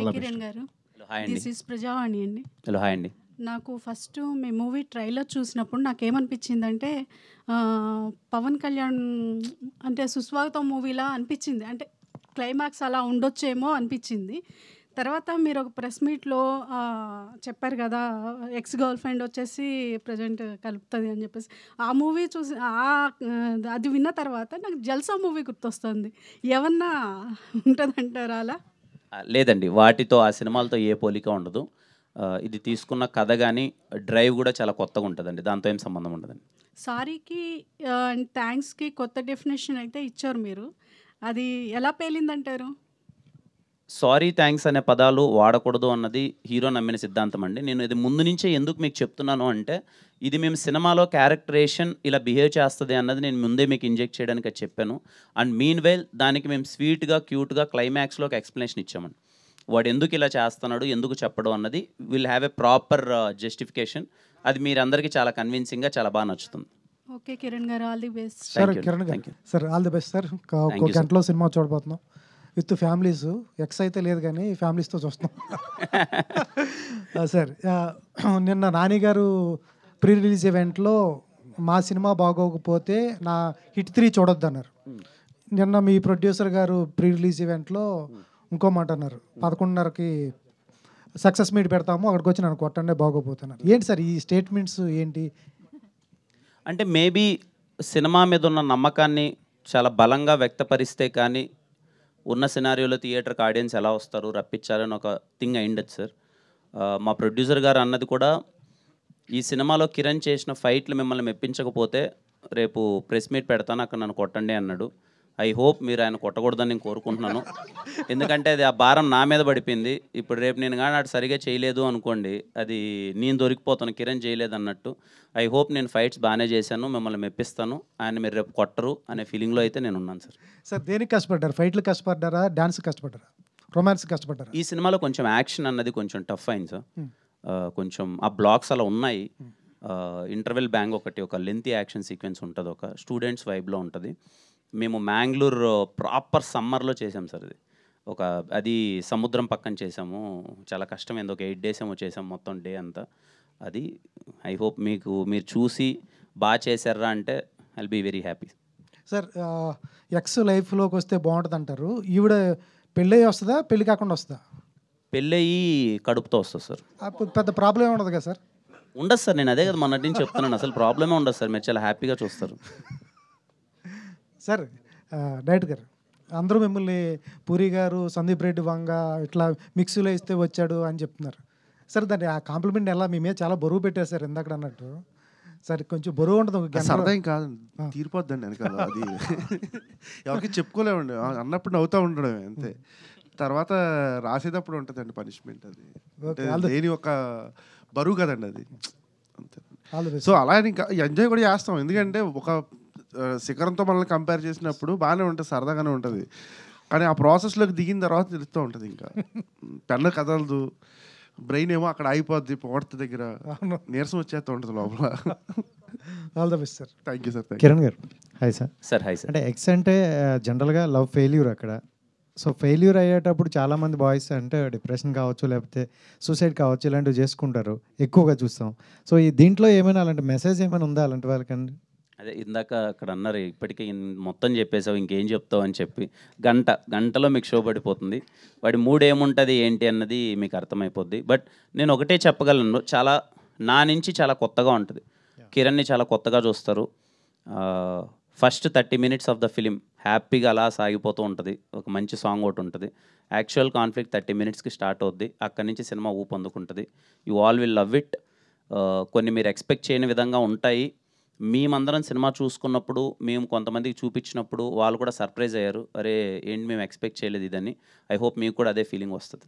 Hi Kiran గారు. Hello hi అండి. This is ప్రజావాణి అండి. హలో హాయ్ అండి. నాకు ఫస్ట్ మీ మూవీ ట్రైలర్ చూసినప్పుడు నాకేమనిపించిందంటే పవన్ కళ్యాణ్ అంటే 'సుస్వాగతం' మూవీలా అనిపించింది. అంటే క్లైమాక్స్ అలా ఉండొచ్చేమో అనిపించింది. తర్వాత మీరు ఒక ప్రెస్ మీట్‌లో చెప్పారు కదా! ఎక్స్ గర్ల్ ఫ్రెండ్ వచ్చేసి ప్రెజెంట్ కలుపుతది అని చెప్పేసి. ఆ మూవీ చూసి అది విన్న తర్వాత నాకు 'జల్సా' మూవీ గుర్తొస్తుంది. ఏమన్నా ఉంటదంటారా అలా? లేదండి, వాటితో ఆ సినిమాలతో ఏ పోలిక ఉండదు. ఇది తీసుకున్న కథ గానీ, డ్రైవ్ గూడా చాలా కొత్తగా ఉంటదండి. దాంతో ఏం సంబంధం ఉండదండి. 'సారీకి' అండ్ 'థాంక్స్‌కి' కొత్త డెఫినిషన్ అయితే ఇచ్చారు మీరు. అది ఎలా పేలిందంటారు? సారీ, థాంక్స్ అనే పదాలు వాడకూడదు అన్నది హీరో నమ్మిన సిద్ధాంతం అండి. నేను ఇది ముందు నుంచే ఎందుకు మీకు చెప్తున్నాను అంటే, ఇది మేము సినిమాలో క్యారెక్టరేషన్ ఇలా బిహేవ్ చేస్తది అన్నది నేను ముందే మీకు ఇంజెక్ట్ చేయడానికి అది చెప్పాను. అండ్ మీన్‌వైల్ దానికి మేము స్వీట్‌గా, క్యూట్‌గా క్లైమాక్స్‌లో ఒక ఎక్స్‌ప్లనేషన్ ఇచ్చామండి. వాడు ఎందుకు ఇలా చేస్తున్నాడు, ఎందుకు చెప్పడు అన్నది will have a proper justification. అది మీరందరికీ చాలా కన్విన్సింగ్‌గా చాలా బాగా నచ్చుతుంది. ఓకే కిరణ్ గారు, all the best. Sir thank you. Kiran గారు, thank you. Sir all the best sir. Thank ఒక you, sir. గంటలో సినిమా చూడబోతున్నాం విత్ ఫ్యామిలీస్. ఎక్స్ అయితే లేదు కానీ ఫ్యామిలీస్తో చూస్తున్నాం. సార్ నిన్న నాని గారు ప్రీ రిలీజ్ ఈవెంట్లో మా సినిమా బాగోకపోతే నా హిట్ 3 చూడొద్దు అన్నారు. నిన్న మీ ప్రొడ్యూసర్ గారు ప్రీ రిలీజ్ ఈవెంట్లో ఇంకో మాట అన్నారు, 11:30కి సక్సెస్ మీట్ పెడతాము, అక్కడికి వచ్చి నన్ను కొట్టండి బాగోపోతున్నారు. ఏంటి సార్ ఈ స్టేట్మెంట్స్ ఏంటి? అంటే మేబీ సినిమా మీద ఉన్న నమ్మకాన్ని చాలా బలంగా వ్యక్తపరిస్తే కానీ ఉన్న సినారియోలో థియేటర్కి ఆడియన్స్ ఎలా వస్తారు, రప్పించాలని ఒక థింగ్ అయిండొచ్చు సార్. మా ప్రొడ్యూసర్ గారు అన్నది కూడా, ఈ సినిమాలో కిరణ్ చేసిన ఫైట్లు మిమ్మల్ని మెప్పించకపోతే రేపు ప్రెస్ మీట్ పెడతాను, అక్కడ నన్ను కొట్టండి అన్నాడు. ఐ హోప్ మీరు ఆయన కొట్టకూడదని నేను కోరుకుంటున్నాను. ఎందుకంటే అది ఆ భారం నా మీద పడిపోయింది. ఇప్పుడు రేపు నేను కానీ అటు సరిగా చేయలేదు అనుకోండి, అది నేను దొరికిపోతాను, కిరణ్ చేయలేదు అన్నట్టు. ఐ హోప్ నేను ఫైట్స్ బాగానే చేశాను, మిమ్మల్ని మెప్పిస్తాను, ఆయన మీరు రేపు కొట్టరు అనే ఫీలింగ్లో అయితే నేను ఉన్నాను సార్. సార్ దేనికి కష్టపడ్డారు? ఫైట్లు కష్టపడ్డారా, డాన్స్ కష్టపడ్డారా, రొమాన్స్ కష్టపడ్డారా? ఈ సినిమాలో కొంచెం యాక్షన్ అన్నది కొంచెం టఫ్ అయింది సార్. కొంచెం ఆ బ్లాక్స్ అలా ఉన్నాయి. ఇంటర్వెల్ బ్యాంగ్ ఒకటి, ఒక లెంతీ యాక్షన్ సీక్వెన్స్ ఉంటుంది, ఒక స్టూడెంట్స్ వైబ్లో ఉంటుంది. మేము మ్యాంగ్లూర్ ప్రాపర్ సమ్మర్లో చేసాం సార్. అది సముద్రం పక్కన చేసాము. చాలా కష్టమైంది. ఒక 8 days ఏమో చేసాం, మొత్తం డే అంతా. అది ఐ హోప్ మీరు చూసి బాగా చేశారా అంటే I'll be very happy. Sir ex లైఫ్లోకి వస్తే బాగుంటుంది అంటారు. ఈవిడ పెళ్ళి వస్తుందా, పెళ్ళి కాకుండా వస్తుందా? పెళ్ళయి కడుపుతో వస్తుంది సార్. అప్పుడు పెద్ద ప్రాబ్లం ఉండదు కదా సార్? ఉండదు సార్, నేను అదే కదా మొన్నటి నుంచి చెప్తున్నాను, అసలు ప్రాబ్లమే ఉండదు సార్. మీరు చాలా హ్యాపీగా చూస్తారు. సార్ డైరెక్టర్ గారు, అందరూ మిమ్మల్ని పూరి గారు, సందీప్ రెడ్డి వంగ ఇట్లా మిక్సీలో ఇస్తే వచ్చాడు అని చెప్తున్నారు. సార్ దాన్ని ఆ కాంప్లిమెంట్ ఎలా మీ మీద చాలా బరువు పెట్టారు సార్ ఇందాక అన్నట్టు. సార్ కొంచెం బరువు ఉంటుంది, ఒక గంట సరదా ఏం కాదు, తీరిపోద్దండి వెనకాల. అది ఎవరికి చెప్పుకోలేమండి, అన్నప్పుడు నవ్వుతూ ఉండడమే అంతే. తర్వాత రాసేటప్పుడు ఉంటుందండి పనిష్మెంట్. అది అంటే దేని ఒక బరువు కదండి అది, అంతే. సో అలా ఇంకా ఎంజాయ్ కూడా చేస్తాం, ఎందుకంటే ఒక శిఖరంతో మనల్ని కంపేర్ చేసినప్పుడు బాగానే ఉంటుంది, సరదాగానే ఉంటుంది. కానీ ఆ ప్రాసెస్లోకి దిగిన తర్వాత తెలుస్తూ ఉంటుంది, ఇంకా పెన్ను కదలదు, బ్రెయిన్ ఏమో అక్కడ అయిపోద్ది, పొగడ్త దగ్గర నీరసం వచ్చేస్తూ ఉంటుంది లోపల. All the best sir. Thank you sir. Kiran గారు hi sir. Sir hi sir. అంటే ఎక్స్ అంటే జనరల్గా లవ్ ఫెయిల్యూర్ అక్కడ. సో ఫెయిల్యూర్ అయ్యేటప్పుడు చాలామంది బాయ్స్ అంటే డిప్రెషన్ కావచ్చు, లేకపోతే సూసైడ్ కావచ్చు, ఇలాంటివి చేసుకుంటారు, ఎక్కువగా చూస్తాం. సో ఈ దీంట్లో ఏమైనా అలాంటి మెసేజ్ ఏమైనా ఉందా అలాంటి వాళ్ళకండి? అదే ఇందాక అక్కడ అన్నారు, ఇప్పటికీ మొత్తం చెప్పేసావు, ఇంకేం చెప్తావు అని చెప్పి. గంటలో మీకు షో పడిపోతుంది. వాడి మూడ్ ఏముంటుంది ఏంటి అన్నది మీకు అర్థమైపోద్ది. బట్ నేను ఒకటే చెప్పగలను, చాలా నా నుంచి చాలా కొత్తగా ఉంటుంది. కిరణ్ని చాలా కొత్తగా చూస్తారు. First 30 minutes of the film హ్యాపీగా అలా సాగిపోతూ ఉంటుంది. ఒక మంచి సాంగ్ ఒకటి ఉంటుంది. యాక్చువల్ కాన్ఫ్లిక్ట్ 30 minutesకి స్టార్ట్ అవుద్ది. అక్కడి నుంచి సినిమా ఊపందుకుంటుంది. You all will love it. కొన్ని మీరు ఎక్స్పెక్ట్ చేయని విధంగా ఉంటాయి. మేమందరం సినిమా చూసుకున్నప్పుడు, మేము కొంతమందికి చూపించినప్పుడు వాళ్ళు కూడా సర్ప్రైజ్ అయ్యారు, అరే ఏంటి మేము ఎక్స్పెక్ట్ చేయలేదు ఇదని. ఐ హోప్ మీకు కూడా అదే ఫీలింగ్ వస్తుంది.